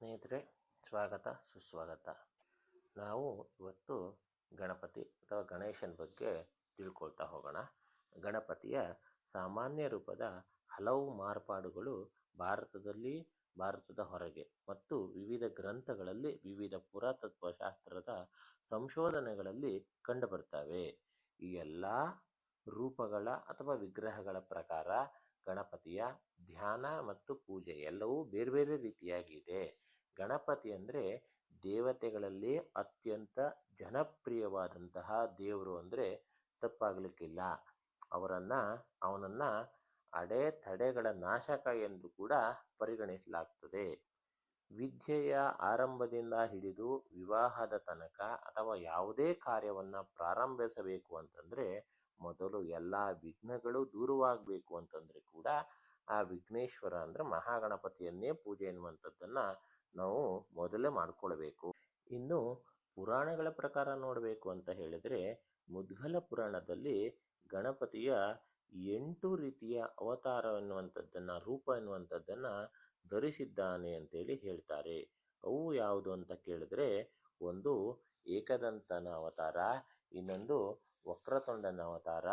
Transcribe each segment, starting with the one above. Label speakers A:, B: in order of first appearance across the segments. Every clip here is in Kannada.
A: ಸ್ನೇಹಿತರೆ, ಸ್ವಾಗತ ಸುಸ್ವಾಗತ. ನಾವು ಇವತ್ತು ಗಣಪತಿ ಅಥವಾ ಗಣೇಶನ ಬಗ್ಗೆ ತಿಳ್ಕೊಳ್ತಾ ಹೋಗೋಣ. ಗಣಪತಿಯ ಸಾಮಾನ್ಯ ರೂಪದ ಹಲವು ಮಾರ್ಪಾಡುಗಳು ಭಾರತದಲ್ಲಿ, ಭಾರತದ ಹೊರಗೆ ಮತ್ತು ವಿವಿಧ ಗ್ರಂಥಗಳಲ್ಲಿ, ವಿವಿಧ ಪುರಾತತ್ವ ಶಾಸ್ತ್ರದ ಸಂಶೋಧನೆಗಳಲ್ಲಿ ಕಂಡುಬರ್ತವೆ. ಈ ಎಲ್ಲ ರೂಪಗಳ ಅಥವಾ ವಿಗ್ರಹಗಳ ಪ್ರಕಾರ ಗಣಪತಿಯ ಧ್ಯಾನ ಮತ್ತು ಪೂಜೆ ಎಲ್ಲವೂ ಬೇರೆ ಬೇರೆ ರೀತಿಯಾಗಿದೆ. ಗಣಪತಿ ಅಂದರೆ ದೇವತೆಗಳಲ್ಲಿ ಅತ್ಯಂತ ಜನಪ್ರಿಯವಾದಂತಹ ದೇವರು ಅಂದರೆ ತಪ್ಪಾಗಲಿಕ್ಕಿಲ್ಲ. ಅವನನ್ನ ಅಡೆತಡೆಗಳ ನಾಶಕ ಎಂದು ಕೂಡ ಪರಿಗಣಿಸಲಾಗ್ತದೆ. ವಿದ್ಯೆಯ ಆರಂಭದಿಂದ ಹಿಡಿದು ವಿವಾಹದ ತನಕ ಅಥವಾ ಯಾವುದೇ ಕಾರ್ಯವನ್ನು ಪ್ರಾರಂಭಿಸಬೇಕು ಅಂತಂದರೆ ಮೊದಲು ಎಲ್ಲ ವಿಘ್ನಗಳು ದೂರವಾಗಬೇಕು ಅಂತಂದರೆ ಕೂಡ ಆ ವಿಘ್ನೇಶ್ವರ ಅಂದರೆ ಮಹಾಗಣಪತಿಯನ್ನೇ ಪೂಜೆ ಎನ್ನುವಂಥದ್ದನ್ನು ನಾವು ಮೊದಲೇ ಮಾಡಿಕೊಳ್ಬೇಕು. ಇನ್ನು ಪುರಾಣಗಳ ಪ್ರಕಾರ ನೋಡಬೇಕು ಅಂತ ಹೇಳಿದರೆ ಮುದ್ಗಲ ಪುರಾಣದಲ್ಲಿ ಗಣಪತಿಯ 8 ರೀತಿಯ ಅವತಾರ ಎನ್ನುವಂಥದ್ದನ್ನು, ರೂಪ ಎನ್ನುವಂಥದ್ದನ್ನು ಧರಿಸಿದ್ದಾನೆ ಅಂತೇಳಿ ಹೇಳ್ತಾರೆ. ಅವು ಯಾವುದು ಅಂತ ಕೇಳಿದ್ರೆ, ಒಂದು ಏಕದಂತನ ಅವತಾರ, ಇನ್ನೊಂದು ವಕ್ರತುಂಡನ ಅವತಾರ,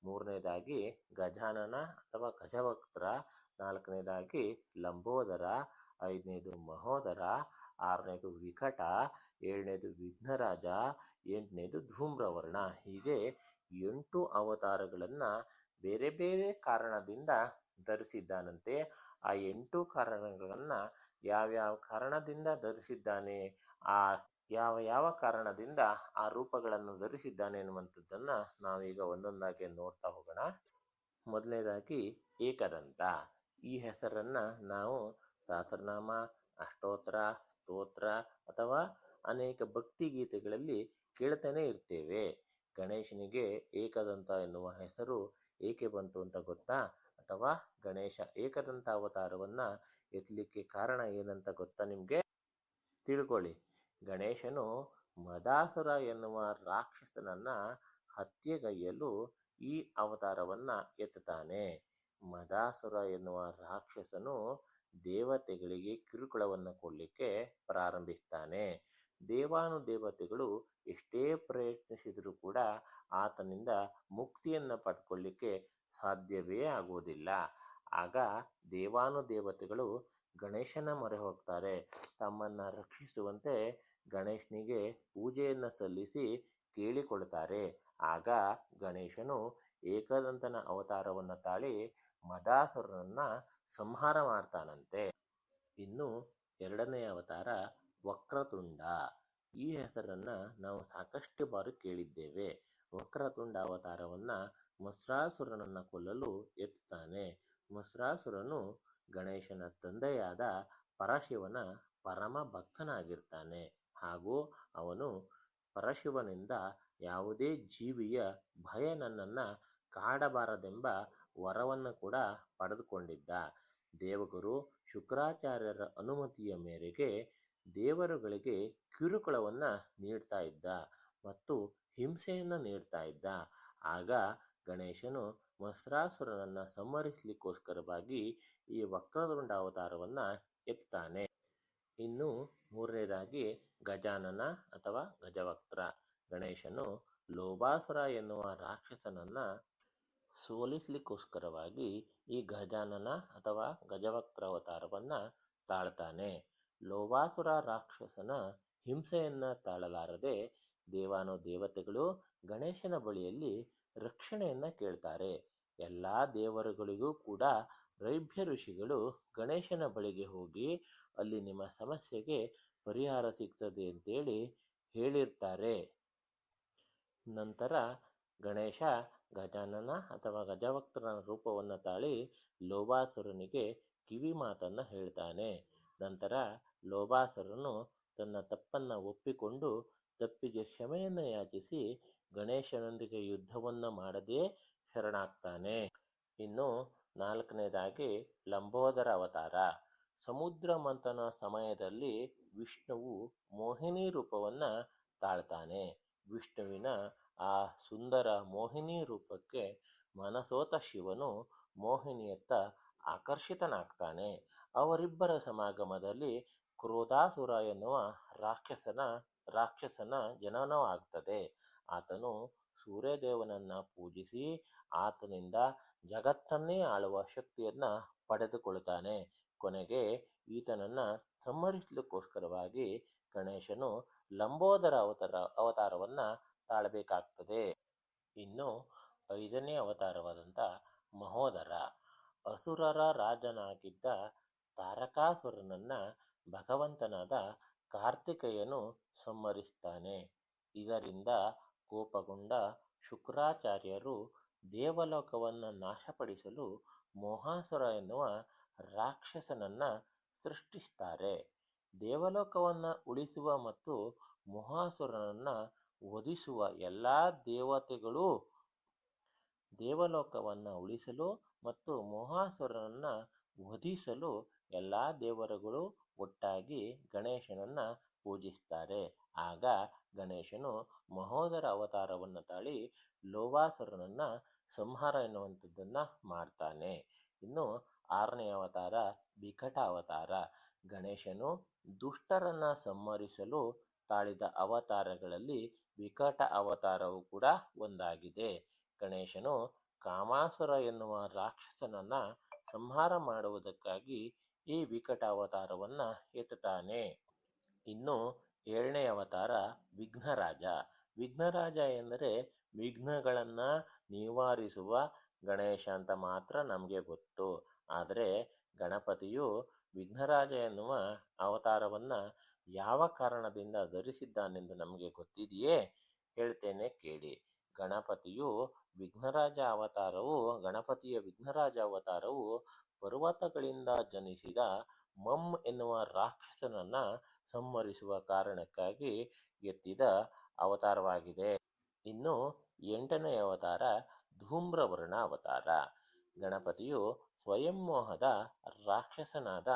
A: ಮೂರನೇದಾಗಿ ಗಜಾನನ ಅಥವಾ ಗಜವಕ್ತ್ರ, ನಾಲ್ಕನೇದಾಗಿ ಲಂಬೋದರ, ಐದನೇದು ಮಹೋದರ, ಆರನೇದು ವಿಕಟ, ಏಳನೇದು ವಿಘ್ನರಾಜ, ಎಂಟನೇದು ಧೂಮ್ರವರ್ಣ. ಹೀಗೆ 8 ಅವತಾರಗಳನ್ನು ಬೇರೆ ಬೇರೆ ಕಾರಣದಿಂದ ಧರಿಸಿದ್ದಾನಂತೆ. ಆ 8 ಕಾರಣಗಳನ್ನು ಯಾವ್ಯಾವ ಕಾರಣದಿಂದ ಧರಿಸಿದ್ದಾನೆ, ಆ ಯಾವ ಕಾರಣದಿಂದ ಆ ರೂಪಗಳನ್ನು ಧರಿಸಿದ್ದಾನೆ ಎನ್ನುವಂಥದ್ದನ್ನು ನಾವೀಗ ಒಂದೊಂದಾಗಿ ನೋಡ್ತಾ ಹೋಗೋಣ. ಮೊದಲನೇದಾಗಿ ಏಕದಂತ. ಈ ಹೆಸರನ್ನು ನಾವು ಸಹಸ್ರನಾಮ, ಅಷ್ಟೋತ್ತರ, ಸ್ತೋತ್ರ ಅಥವಾ ಅನೇಕ ಭಕ್ತಿ ಗೀತೆಗಳಲ್ಲಿ ಕೇಳ್ತಾನೆ ಇರ್ತೇವೆ. ಗಣೇಶನಿಗೆ ಏಕದಂತ ಎನ್ನುವ ಹೆಸರು ಏಕೆ ಬಂತು ಅಂತ ಗೊತ್ತಾ? ಅಥವಾ ಗಣೇಶ ಏಕದಂತ ಅವತಾರವನ್ನು ಎತ್ತಲಿಕ್ಕೆ ಕಾರಣ ಏನಂತ ಗೊತ್ತಾ ನಿಮಗೆ? ತಿಳ್ಕೊಳ್ಳಿ. ಗಣೇಶನು ಮದಾಸುರ ಎನ್ನುವ ರಾಕ್ಷಸನನ್ನ ಹತ್ಯೆಗೈಯಲು ಈ ಅವತಾರವನ್ನು ಎತ್ತುತ್ತಾನೆ. ಮದಾಸುರ ಎನ್ನುವ ರಾಕ್ಷಸನು ದೇವತೆಗಳಿಗೆ ಕಿರುಕುಳವನ್ನು ಕೊಡಲಿಕ್ಕೆ ಪ್ರಾರಂಭಿಸ್ತಾನೆ. ದೇವಾನುದೇವತೆಗಳು ಎಷ್ಟೇ ಪ್ರಯತ್ನಿಸಿದರೂ ಕೂಡ ಆತನಿಂದ ಮುಕ್ತಿಯನ್ನು ಪಡ್ಕೊಳ್ಳಿಕ್ಕೆ ಸಾಧ್ಯವೇ ಆಗುವುದಿಲ್ಲ. ಆಗ ದೇವಾನುದೇವತೆಗಳು ಗಣೇಶನ ಮೊರೆ ಹೋಗ್ತಾರೆ. ತಮ್ಮನ್ನು ರಕ್ಷಿಸುವಂತೆ ಗಣೇಶನಿಗೆ ಪೂಜೆಯನ್ನು ಸಲ್ಲಿಸಿ ಕೇಳಿಕೊಳ್ತಾರೆ. ಆಗ ಗಣೇಶನು ಏಕದಂತನ ಅವತಾರವನ್ನು ತಾಳಿ ಮದಾಸುರನನ್ನು ಸಂಹಾರ ಮಾಡ್ತಾನಂತೆ. ಇನ್ನು ಎರಡನೆಯ ಅವತಾರ ವಕ್ರತುಂಡ. ಈ ಹೆಸರನ್ನು ನಾವು ಸಾಕಷ್ಟು ಬಾರಿ ಕೇಳಿದ್ದೇವೆ. ವಕ್ರತುಂಡ ಅವತಾರವನ್ನು ಮತ್ಸ್ರಾಸುರನನ್ನು ಕೊಲ್ಲಲು ಎತ್ತುತ್ತಾನೆ. ಮತ್ಸ್ರಾಸುರನು ಗಣೇಶನ ತಂದೆಯಾದ ಪರಶಿವನ ಪರಮ ಭಕ್ತನಾಗಿರ್ತಾನೆ. ಹಾಗೂ ಅವನು ಪರಶಿವನಿಂದ ಯಾವುದೇ ಜೀವಿಯ ಭಯ ನನ್ನನ್ನು ಕಾಡಬಾರದೆಂಬ ವರವನ್ನು ಕೂಡ ಪಡೆದುಕೊಂಡಿದ್ದ. ದೇವಗುರು ಶುಕ್ರಾಚಾರ್ಯರ ಅನುಮತಿಯ ಮೇರೆಗೆ ದೇವರುಗಳಿಗೆ ಕಿರುಕುಳವನ್ನು ನೀಡ್ತಾ ಇದ್ದ ಮತ್ತು ಹಿಂಸೆಯನ್ನು ನೀಡ್ತಾ ಇದ್ದ. ಆಗ ಗಣೇಶನು ಮತ್ಸ್ರಾಸುರನನ್ನು ಸಂಹರಿಸಲಿಕ್ಕೋಸ್ಕರವಾಗಿ ಈ ವಕ್ರತುಂಡ ಅವತಾರವನ್ನು ಎತ್ತುತ್ತಾನೆ. ಇನ್ನು ಮೂರನೇದಾಗಿ ಗಜಾನನ ಅಥವಾ ಗಜವಕ್ತ್ರ. ಗಣೇಶನು ಲೋಭಾಸುರ ಎನ್ನುವ ರಾಕ್ಷಸನನ್ನು ಸೋಲಿಸಲಿಕ್ಕೋಸ್ಕರವಾಗಿ ಈ ಗಜಾನನ ಅಥವಾ ಗಜವಕ್ತ್ರ ಅವತಾರವನ್ನು ತಾಳ್ತಾನೆ. ಲೋಭಾಸುರ ರಾಕ್ಷಸನ ಹಿಂಸೆಯನ್ನು ತಾಳಲಾರದೆ ದೇವಾನುದೇವತೆಗಳು ಗಣೇಶನ ಬಳಿಯಲ್ಲಿ ರಕ್ಷಣೆಯನ್ನು ಕೇಳ್ತಾರೆ. ಎಲ್ಲ ದೇವರುಗಳಿಗೂ ಕೂಡ ರೈಭ್ಯ ಋಷಿಗಳು ಗಣೇಶನ ಬಳಿಗೆ ಹೋಗಿ ಅಲ್ಲಿ ನಿಮ್ಮ ಸಮಸ್ಯೆಗೆ ಪರಿಹಾರ ಸಿಗ್ತದೆ ಅಂತೇಳಿ ಹೇಳಿರ್ತಾರೆ. ನಂತರ ಗಣೇಶ ಗಜಾನನ ಅಥವಾ ಗಜವಕ್ತ್ರನ ರೂಪವನ್ನು ತಾಳಿ ಲೋಭಾಸುರನಿಗೆ ಕಿವಿ ಮಾತನ್ನು ಹೇಳ್ತಾನೆ. ನಂತರ ಲೋಭಾಸುರನು ತನ್ನ ತಪ್ಪನ್ನು ಒಪ್ಪಿಕೊಂಡು ತಪ್ಪಿಗೆ ಕ್ಷಮೆಯನ್ನು ಯಾಚಿಸಿ ಗಣೇಶನೊಂದಿಗೆ ಯುದ್ಧವನ್ನು ಮಾಡದೆ ಶರಣಾಗ್ತಾನೆ. ಇನ್ನು ನಾಲ್ಕನೇದಾಗಿ ಲಂಬೋದರ ಅವತಾರ. ಸಮುದ್ರ ಮಂಥನ ಸಮಯದಲ್ಲಿ ವಿಷ್ಣುವು ಮೋಹಿನಿ ರೂಪವನ್ನು ತಾಳ್ತಾನೆ. ವಿಷ್ಣುವಿನ ಆ ಸುಂದರ ಮೋಹಿನಿ ರೂಪಕ್ಕೆ ಮನಸೋತ ಶಿವನು ಮೋಹಿನಿಯತ್ತ ಆಕರ್ಷಿತನಾಗ್ತಾನೆ. ಅವರಿಬ್ಬರ ಸಮಾಗಮದಲ್ಲಿ ಕ್ರೋಧಾಸುರ ಎನ್ನುವ ರಾಕ್ಷಸನ ಜನನವಾಗ್ತದೆ. ಆತನು ಸೂರ್ಯದೇವನನ್ನ ಪೂಜಿಸಿ ಆತನಿಂದ ಜಗತ್ತನ್ನೇ ಆಳುವ ಶಕ್ತಿಯನ್ನ ಪಡೆದುಕೊಳ್ತಾನೆ. ಕೊನೆಗೆ ಈತನನ್ನ ಸಂಹರಿಸಲಿಕ್ಕೋಸ್ಕರವಾಗಿ ಗಣೇಶನು ಲಂಬೋದರ ಅವತಾರವನ್ನ ತಾಳಬೇಕಾಗ್ತದೆ. ಇನ್ನು 5ನೇ ಅವತಾರವಾದಂಥ ಮಹೋದರ, ಅಸುರರ ರಾಜನಾಗಿದ್ದ ತಾರಕಾಸುರನನ್ನ ಭಗವಂತನಾದ ಕಾರ್ತಿಕೇಯನು ಸಂಹರಿಸ್ತಾನೆ. ಇದರಿಂದ ಕೋಪಗೊಂಡ ಶುಕ್ರಾಚಾರ್ಯರು ದೇವಲೋಕವನ್ನು ನಾಶಪಡಿಸಲು ಮೋಹಾಸುರ ಎನ್ನುವ ರಾಕ್ಷಸನನ್ನ ಸೃಷ್ಟಿಸ್ತಾರೆ. ದೇವಲೋಕವನ್ನು ಉಳಿಸುವ ಮತ್ತು ಮೋಹಾಸುರನನ್ನ ವಧಿಸುವ ಎಲ್ಲ ದೇವತೆಗಳು ದೇವಲೋಕವನ್ನು ಉಳಿಸಲು ಮತ್ತು ಮೋಹಾಸುರನನ್ನ ವಧಿಸಲು ಎಲ್ಲ ದೇವರುಗಳು ಒಟ್ಟಾಗಿ ಗಣೇಶನನ್ನ ಪೂಜಿಸ್ತಾರೆ. ಆಗ ಗಣೇಶನು ಮಹೋದರ ಅವತಾರವನ್ನು ತಾಳಿ ಲೋಭಾಸುರನನ್ನ ಸಂಹಾರ ಎನ್ನುವಂಥದ್ದನ್ನ ಮಾಡ್ತಾನೆ. ಇನ್ನು 6ನೇ ಅವತಾರ ವಿಕಟ ಅವತಾರ. ಗಣೇಶನು ದುಷ್ಟರನ್ನ ಸಂಹರಿಸಲು ತಾಳಿದ ಅವತಾರಗಳಲ್ಲಿ ವಿಕಟ ಅವತಾರವು ಕೂಡ ಒಂದಾಗಿದೆ. ಗಣೇಶನು ಕಾಮಾಸುರ ಎನ್ನುವ ರಾಕ್ಷಸನನ್ನ ಸಂಹಾರ ಮಾಡುವುದಕ್ಕಾಗಿ ಈ ವಿಕಟ ಅವತಾರವನ್ನ ಎತ್ತುತ್ತಾನೆ. ಇನ್ನು 7ನೇ ಅವತಾರ ವಿಘ್ನರಾಜ. ವಿಘ್ನರಾಜ ಎಂದರೆ ವಿಘ್ನಗಳನ್ನು ನಿವಾರಿಸುವ ಗಣೇಶ ಅಂತ ಮಾತ್ರ ನಮಗೆ ಗೊತ್ತು. ಆದರೆ ಗಣಪತಿಯು ವಿಘ್ನರಾಜ ಎನ್ನುವ ಅವತಾರವನ್ನು ಯಾವ ಕಾರಣದಿಂದ ಧರಿಸಿದ್ದಾನೆಂದು ನಮಗೆ ಗೊತ್ತಿದೆಯೇ? ಹೇಳ್ತೇನೆ ಕೇಳಿ. ಗಣಪತಿಯ ವಿಘ್ನರಾಜ ಅವತಾರವು ಪರ್ವತಗಳಿಂದ ಜನಿಸಿದ ಮಮ್ ಎನ್ನುವ ರಾಕ್ಷಸನನ್ನ ಸಂಹರಿಸುವ ಕಾರಣಕ್ಕಾಗಿ ಎತ್ತಿದ ಅವತಾರವಾಗಿದೆ. ಇನ್ನು 8ನೇ ಅವತಾರ ಧೂಮ್ರವರ್ಣ ಅವತಾರ. ಗಣಪತಿಯು ಸ್ವಯಂ ಮೋಹದ ರಾಕ್ಷಸನಾದ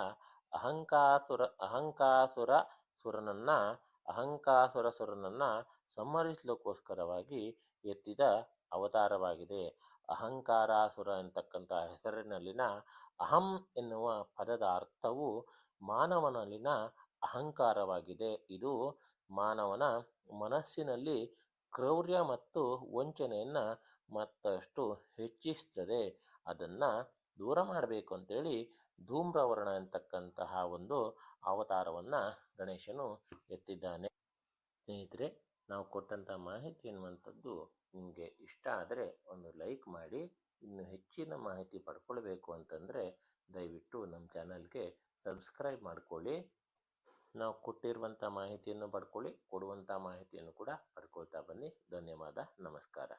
A: ಅಹಂಕಾಸುರನನ್ನ ಸಂಹರಿಸಲಿಕ್ಕೋಸ್ಕರವಾಗಿ ಎತ್ತಿದ ಅವತಾರವಾಗಿದೆ. ಅಹಂಕಾರಾಸುರ ಎಂತಕ್ಕಂಥ ಹೆಸರಿನಲ್ಲಿನ ಅಹಂ ಎನ್ನುವ ಪದದ ಅರ್ಥವು ಮಾನವನಲ್ಲಿನ ಅಹಂಕಾರವಾಗಿದೆ. ಇದು ಮಾನವನ ಮನಸ್ಸಿನಲ್ಲಿ ಕ್ರೌರ್ಯ ಮತ್ತು ವಂಚನೆಯನ್ನ ಮತ್ತಷ್ಟು ಹೆಚ್ಚಿಸ್ತದೆ. ಅದನ್ನ ದೂರ ಮಾಡಬೇಕು ಅಂತೇಳಿ ಧೂಮ್ರವರ್ಣ ಎಂತಕ್ಕಂತಹ ಒಂದು ಅವತಾರವನ್ನ ಗಣೇಶನು ಎತ್ತಿದ್ದಾನೆ. ಸ್ನೇಹಿತರೆ, ನಾವು ಕೊಟ್ಟಂಥ ಮಾಹಿತಿ ಎನ್ನುವಂಥದ್ದು ನಿಮಗೆ ಇಷ್ಟ ಆದರೆ ಒಂದು ಲೈಕ್ ಮಾಡಿ. ಇನ್ನು ಹೆಚ್ಚಿನ ಮಾಹಿತಿ ಪಡ್ಕೊಳ್ಬೇಕು ಅಂತಂದರೆ ದಯವಿಟ್ಟು ನಮ್ಮ ಚಾನಲ್ಗೆ ಸಬ್ಸ್ಕ್ರೈಬ್ ಮಾಡ್ಕೊಳ್ಳಿ. ನಾವು ಕೊಟ್ಟಿರುವಂಥ ಮಾಹಿತಿಯನ್ನು ಪಡ್ಕೊಳ್ಳಿ, ಕೊಡುವಂಥ ಮಾಹಿತಿಯನ್ನು ಕೂಡ ಪಡ್ಕೊಳ್ತಾ ಬನ್ನಿ. ಧನ್ಯವಾದ, ನಮಸ್ಕಾರ.